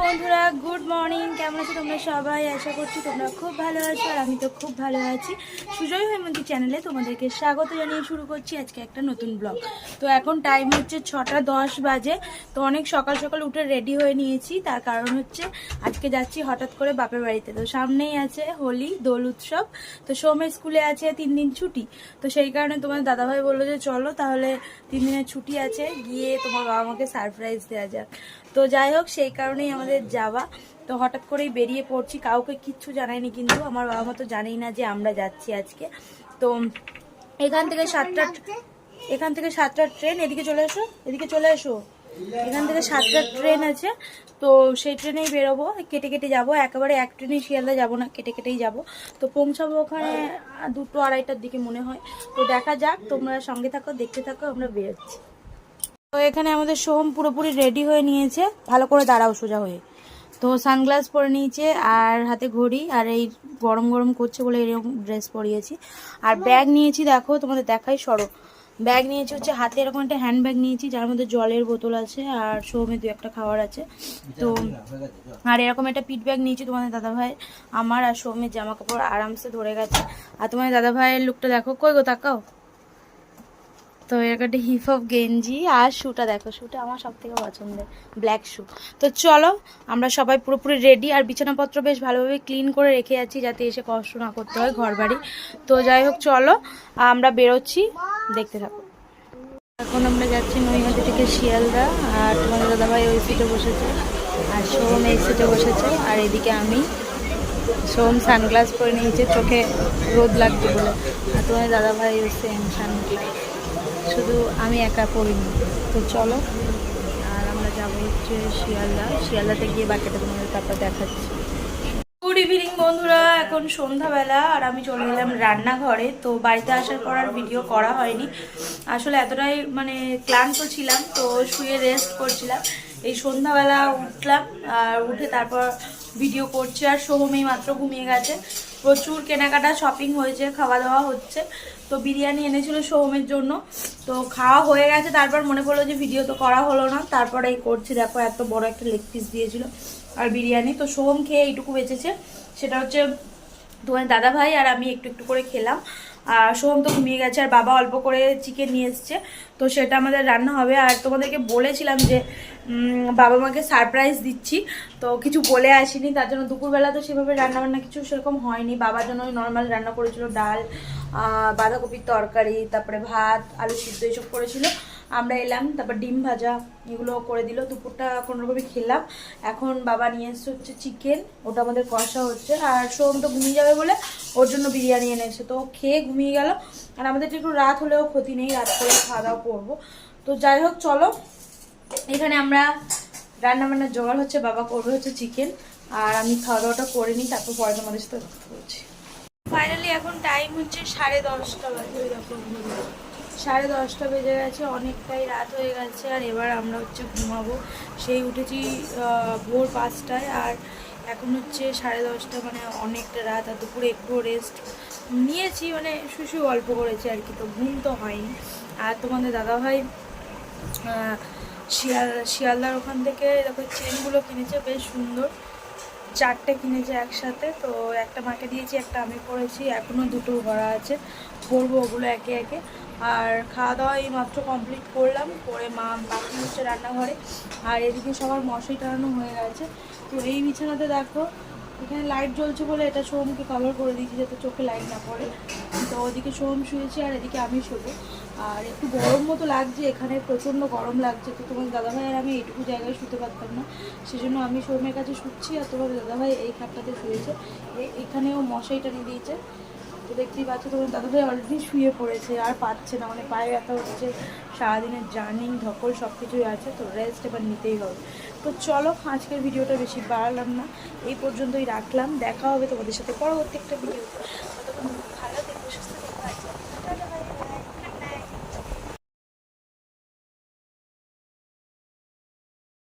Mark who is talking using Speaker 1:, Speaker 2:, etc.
Speaker 1: বন্ধুরা good morning, কেমন আছো তোমরা সবাই? আশা করছি তোমরা খুব ভালো আছো আর আমি তো খুব ভালো আছি। সুজয় হেমন্তী চ্যানেলে তোমাদেরকে স্বাগত জানিয়ে শুরু করছি আজকে একটা নতুন ব্লগ। তো এখন টাইম হচ্ছে 6:10 বাজে। তো অনেক সকাল সকাল উঠে রেডি হয়ে নিয়েছি, তার কারণ হচ্ছে আজকে যাচ্ছি হঠাৎ করে বাপের বাড়িতে। তো সামনেই আছে হোলি দোল উৎসব, তো সোমের স্কুলে আছে 3 দিন ছুটি। তো সেই কারণে তোমার দাদাভাই বললো যে চলো তাহলে 3 দিনের ছুটি আছে, গিয়ে তোমার বাবা মাকে সারপ্রাইজ দেওয়া যাক। তো যাই হোক, সেই কারণেই আমাদের যাওয়া। তো হঠাৎ করেই বেরিয়ে পড়ছি, কাউকে কিচ্ছু জানাইনি, কিন্তু আমার বাবা মা তো জানেই না যে আমরা যাচ্ছি আজকে। তো এখান থেকে 7টার ট্রেন, এদিকে চলে এসো, এদিকে চলে এসো। এখান থেকে 7টার ট্রেন আছে, তো সেই ট্রেনেই বেরোবো। কেটে কেটে যাবো, একেবারে এক ট্রেনেই শিয়ালদা যাবো না, কেটে কেটেই যাবো। তো পৌঁছাবো ওখানে 2-2:30টার দিকে মনে হয়। তো দেখা যাক, তোমরা সঙ্গে থাকো, দেখতে থাকো, আমরা বেরোচ্ছি। তো এখানে আমাদের সোহম পুরোপুরি রেডি হয়ে নিয়েছে, ভালো করে দাঁড়াও সোজা হয়ে। তো সানগ্লাস পরে নিয়েছে আর হাতে ঘড়ি, আর এই গরম গরম করছে বলে এরকম ড্রেস পরিয়েছি। আর ব্যাগ নিয়েছি, দেখো তোমাদের দেখাই, সরো। ব্যাগ নিয়েছি হচ্ছে হাতে এরকম একটা হ্যান্ড ব্যাগ নিয়েছি, যার মধ্যে জলের বোতল আছে আর সোহমের 2-1টা খাবার আছে। তো আর এরকম একটা পিট ব্যাগ নিয়েছি তোমাদের দাদাভাই, আমার আর সোহমের জামা কাপড় আরামসে ধরে গেছে। আর তোমাদের দাদাভাইয়ের লুকটা দেখো, কই গো তাকাও। তো এরকম একটা হিপ হপ গেঞ্জি, আর শুটা দেখো, শুটা আমার সব থেকে পছন্দের, ব্ল্যাক শু। তো চলো, আমরা সবাই পুরোপুরি রেডি। আর বিছানাপত্র বেশ ভালোভাবে ক্লিন করে রেখে যাচ্ছি, যাতে এসে কষ্ট না করতে হয় ঘর বাড়ি। তো যাই হোক, চলো আমরা বেরোচ্ছি, দেখতে থাকো। এখন আমরা যাচ্ছি নৈহাটি থেকে শিয়ালদা, আর তোমাদের দাদাভাই ওই সিটে বসেছে, আর সোহম এই সিটে বসেছে, আর এদিকে আমি। সোহম সানগ্লাস পরে নিয়েছে, চোখে রোদ লাগবে বলে, আর তোমাদের দাদাভাই সেম সানগ্লাস, শুধু আমি একা পড়িনি। তো চলো, আর আমরা যাবো হচ্ছে শিয়ালদাতে গিয়ে বাকিটা তোমাদের তারপর দেখাচ্ছি। গুড ইভিনিং বন্ধুরা, এখন সন্ধ্যাবেলা, আর আমি চলে এলাম রান্নাঘরে। তো বাড়িতে আসার পর আর ভিডিও করা হয়নি, আসলে এতটাই মানে ক্লান্ত ছিলাম, তো শুয়ে রেস্ট করছিলাম। এই সন্ধ্যাবেলা উঠলাম, আর উঠে তারপর ভিডিও করছি। আর সোহমেই মাত্র ঘুমিয়ে গেছে। প্রচুর কেনাকাটা শপিং হয়েছে, খাওয়া দাওয়া হচ্ছে। তো বিরিয়ানি এনেছিল সোহমের জন্য, তো খাওয়া হয়ে গেছে। তারপর মনে পড়লো যে ভিডিও তো করা হলো না, তারপরে এই করছি। দেখো এত বড় একটা লেগ পিস দিয়েছিল আর বিরিয়ানি। তো সোহম খেয়ে এইটুকু বেঁচেছে, সেটা হচ্ছে তোমার দাদা ভাই আর আমি একটু একটু করে খেলাম। আর সোহম তো ঘুমিয়ে গেছে, আর বাবা অল্প করে চিকেন নিয়ে এসছে, তো সেটা আমাদের রান্না হবে। আর তোমাদেরকে বলেছিলাম যে বাবা মাকে সারপ্রাইজ দিচ্ছি, তো কিছু বলে আসিনি, তার জন্য দুপুরবেলা তো সেভাবে রান্নাবান্না কিছু সেরকম হয়নি। বাবার জন্য ওই নর্মাল রান্না করেছিল, ডাল, বাঁধাকপির তরকারি, তারপরে ভাত, আলু সিদ্ধ এইসব করেছিল। আমরা এলাম, তারপর ডিম ভাজা এগুলো করে দিল। দুপুরটা কোনোরকমই খেলাম। এখন বাবা নিয়ে এসছে হচ্ছে চিকেন, ওটা আমাদের কষা হচ্ছে। আর সোম তো ঘুমিয়ে যাবে বলে ওর জন্য বিরিয়ানি এনেছে, তো খেয়ে ঘুমিয়ে গেল। আর আমাদের একটু রাত হলেও ক্ষতি নেই, রাত করে খাওয়া দাওয়া করবো। তো যাই হোক, চলো, এখানে আমরা রান্নাবান্নার জোগাড় হচ্ছে, বাবা করবে হচ্ছে চিকেন, আর আমি খাওয়া দাওয়াটা করে নিই, তারপর পরে তোমাদের সাথে কথা বলছি। ফাইনালি এখন টাইম হচ্ছে 10:30 বাজে, 10:30 বেজে গেছে, অনেকটাই রাত হয়ে গেছে। আর এবার আমরা হচ্ছে ঘুমাবো। সেই উঠেছি ভোর 5টায়, আর এখন হচ্ছে 10:30, মানে অনেকটা রাত। আর দুপুরে একটু রেস্ট নিয়েছি, মানে শুশু অল্প করেছি আর কি, তো ঘুম তো হয়নি। আর তোমাদের দাদাভাই শিয়ালদার ওখান থেকে দেখো চেনগুলো কিনেছে, বেশ সুন্দর, 4টে কিনেছে একসাথে। তো একটা মাকে দিয়েছি, একটা আমি পরেছি, এখনও 2টো ভরা আছে, পরবো ওগুলো একে একে। আর খাওয়া দাওয়া এই মাত্র কমপ্লিট করলাম, করে মা বাকি হচ্ছে রান্নাঘরে। আর এদিকে সবার মশারি টানানো হয়ে গেছে। তো এই বিছানাতে দেখো, এখানে লাইট জ্বলছে বলে এটা সোহমকে কভার করে দিয়েছি, যাতে চোখে লাইট না পড়ে। তো ওদিকে সোহম শুয়েছে, আর এদিকে আমি শোবো। আর একটু গরম মতো লাগছে, এখানে প্রচণ্ড গরম লাগছে। তো তোমার দাদাভাই আর আমি এইটুকু জায়গায় শুতে পারতাম না, সেজন্য আমি সোহমের কাছে শুচ্ছি, আর তোমার দাদাভাই এই খাটটাতে শুয়েছে। এখানেও মশারি টানিয়ে দিয়েছে। তো দেখতেই পাচ্ছ, তোমার দাদাভাই অলরেডি শুয়ে পড়েছে, আর পাচ্ছে না, মানে পায়ে ব্যথা হচ্ছে, সারাদিনের জার্নি ধকল সব কিছুই আছে, তো রেস্ট এবার নিতেই হবে। তো চলো, আজকের ভিডিওটা বেশি বাড়ালাম না, এই পর্যন্তই রাখলাম। দেখা হবে তোমাদের সাথে পরবর্তী একটা ভিডিও। ততক্ষণ ভালো থেকো, সুস্থ